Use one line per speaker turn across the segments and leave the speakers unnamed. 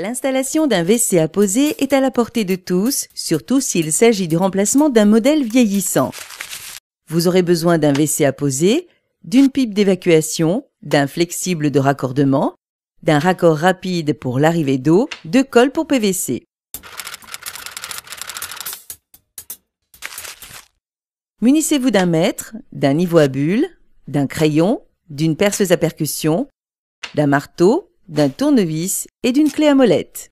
L'installation d'un WC à poser est à la portée de tous, surtout s'il s'agit du remplacement d'un modèle vieillissant. Vous aurez besoin d'un WC à poser, d'une pipe d'évacuation, d'un flexible de raccordement, d'un raccord rapide pour l'arrivée d'eau, de colle pour PVC. Munissez-vous d'un mètre, d'un niveau à bulles, d'un crayon, d'une perceuse à percussion, d'un marteau, d'un tournevis et d'une clé à molette.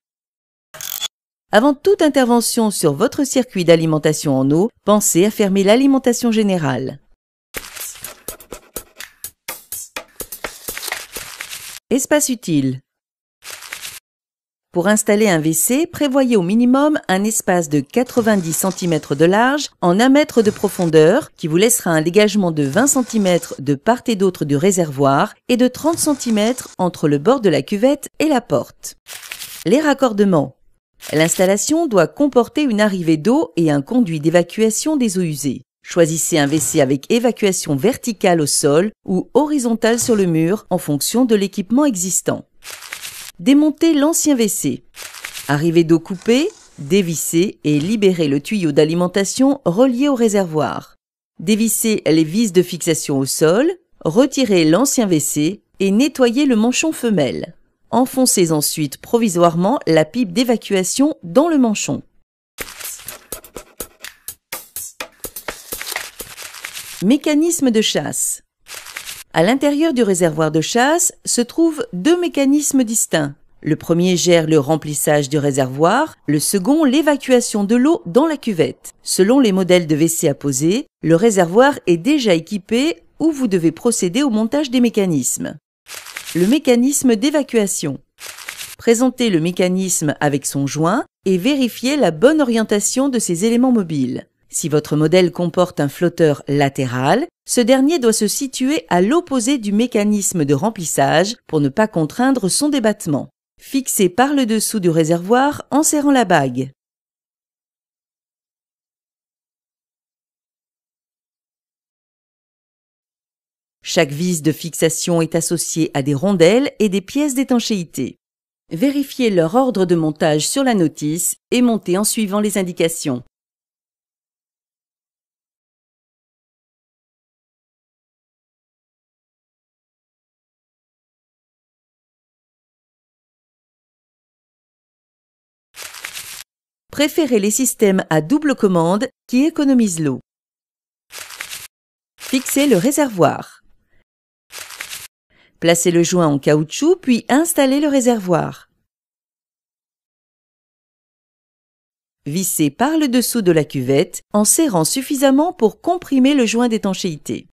Avant toute intervention sur votre circuit d'alimentation en eau, pensez à fermer l'alimentation générale. Espace utile. Pour installer un WC, prévoyez au minimum un espace de 90 cm de large en 1 mètre de profondeur qui vous laissera un dégagement de 20 cm de part et d'autre du réservoir et de 30 cm entre le bord de la cuvette et la porte. Les raccordements. L'installation doit comporter une arrivée d'eau et un conduit d'évacuation des eaux usées. Choisissez un WC avec évacuation verticale au sol ou horizontale sur le mur en fonction de l'équipement existant. Démontez l'ancien WC. Arrivée d'eau coupée, dévissez et libérez le tuyau d'alimentation relié au réservoir. Dévissez les vis de fixation au sol, retirez l'ancien WC et nettoyez le manchon femelle. Enfoncez ensuite provisoirement la pipe d'évacuation dans le manchon. Mécanisme de chasse. À l'intérieur du réservoir de chasse se trouvent 2 mécanismes distincts. Le premier gère le remplissage du réservoir, le second l'évacuation de l'eau dans la cuvette. Selon les modèles de WC à poser, le réservoir est déjà équipé ou vous devez procéder au montage des mécanismes. Le mécanisme d'évacuation. Présentez le mécanisme avec son joint et vérifiez la bonne orientation de ses éléments mobiles. Si votre modèle comporte un flotteur latéral, ce dernier doit se situer à l'opposé du mécanisme de remplissage pour ne pas contraindre son débattement. Fixez par le dessous du réservoir en serrant la bague. Chaque vis de fixation est associée à des rondelles et des pièces d'étanchéité. Vérifiez leur ordre de montage sur la notice et montez en suivant les indications. Préférez les systèmes à double commande qui économisent l'eau. Fixez le réservoir. Placez le joint en caoutchouc puis installez le réservoir. Vissez par le dessous de la cuvette en serrant suffisamment pour comprimer le joint d'étanchéité.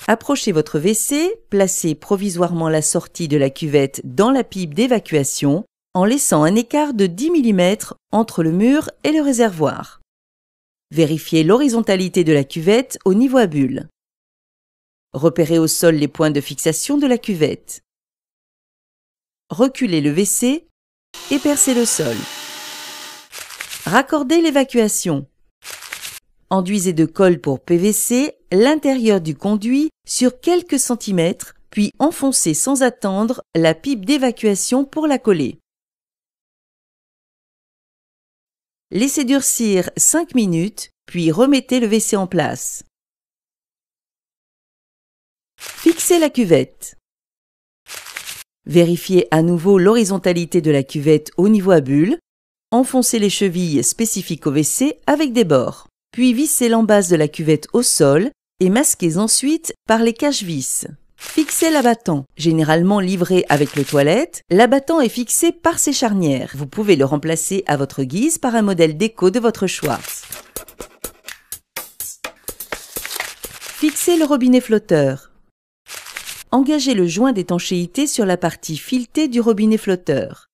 Approchez votre WC, placez provisoirement la sortie de la cuvette dans la pipe d'évacuation en laissant un écart de 10 mm entre le mur et le réservoir. Vérifiez l'horizontalité de la cuvette au niveau à bulles. Repérez au sol les points de fixation de la cuvette. Reculez le WC et percez le sol. Raccordez l'évacuation. Enduisez de colle pour PVC l'intérieur du conduit sur quelques centimètres, puis enfoncez sans attendre la pipe d'évacuation pour la coller. Laissez durcir 5 minutes, puis remettez le WC en place. Fixez la cuvette. Vérifiez à nouveau l'horizontalité de la cuvette au niveau à bulles. Enfoncez les chevilles spécifiques au WC avec des bords. Puis vissez l'embase de la cuvette au sol et masquez ensuite par les cache-vis. Fixez l'abattant. Généralement livré avec le toilette, l'abattant est fixé par ses charnières. Vous pouvez le remplacer à votre guise par un modèle déco de votre choix. Fixez le robinet flotteur. Engagez le joint d'étanchéité sur la partie filetée du robinet flotteur.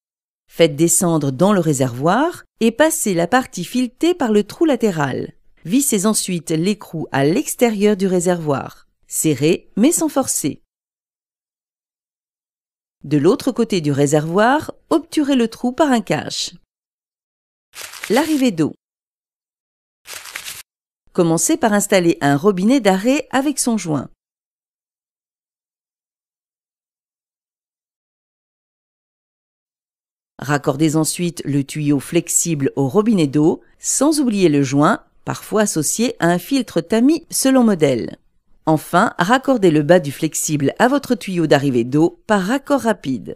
Faites descendre dans le réservoir et passez la partie filetée par le trou latéral. Vissez ensuite l'écrou à l'extérieur du réservoir. Serrez, mais sans forcer. De l'autre côté du réservoir, obturez le trou par un cache. L'arrivée d'eau. Commencez par installer un robinet d'arrêt avec son joint. Raccordez ensuite le tuyau flexible au robinet d'eau, sans oublier le joint, parfois associé à un filtre tamis selon modèle. Enfin, raccordez le bas du flexible à votre tuyau d'arrivée d'eau par raccord rapide.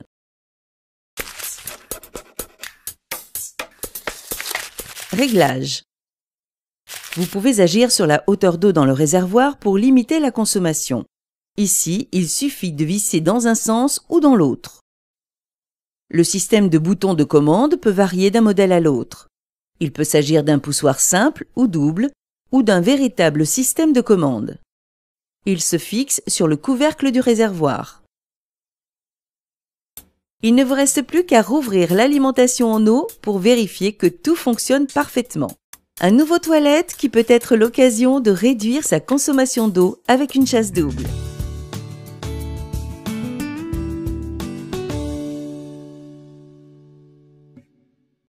Réglage. Vous pouvez agir sur la hauteur d'eau dans le réservoir pour limiter la consommation. Ici, il suffit de visser dans un sens ou dans l'autre. Le système de boutons de commande peut varier d'un modèle à l'autre. Il peut s'agir d'un poussoir simple ou double, ou d'un véritable système de commande. Il se fixe sur le couvercle du réservoir. Il ne vous reste plus qu'à rouvrir l'alimentation en eau pour vérifier que tout fonctionne parfaitement. Un nouveau toilette qui peut être l'occasion de réduire sa consommation d'eau avec une chasse double.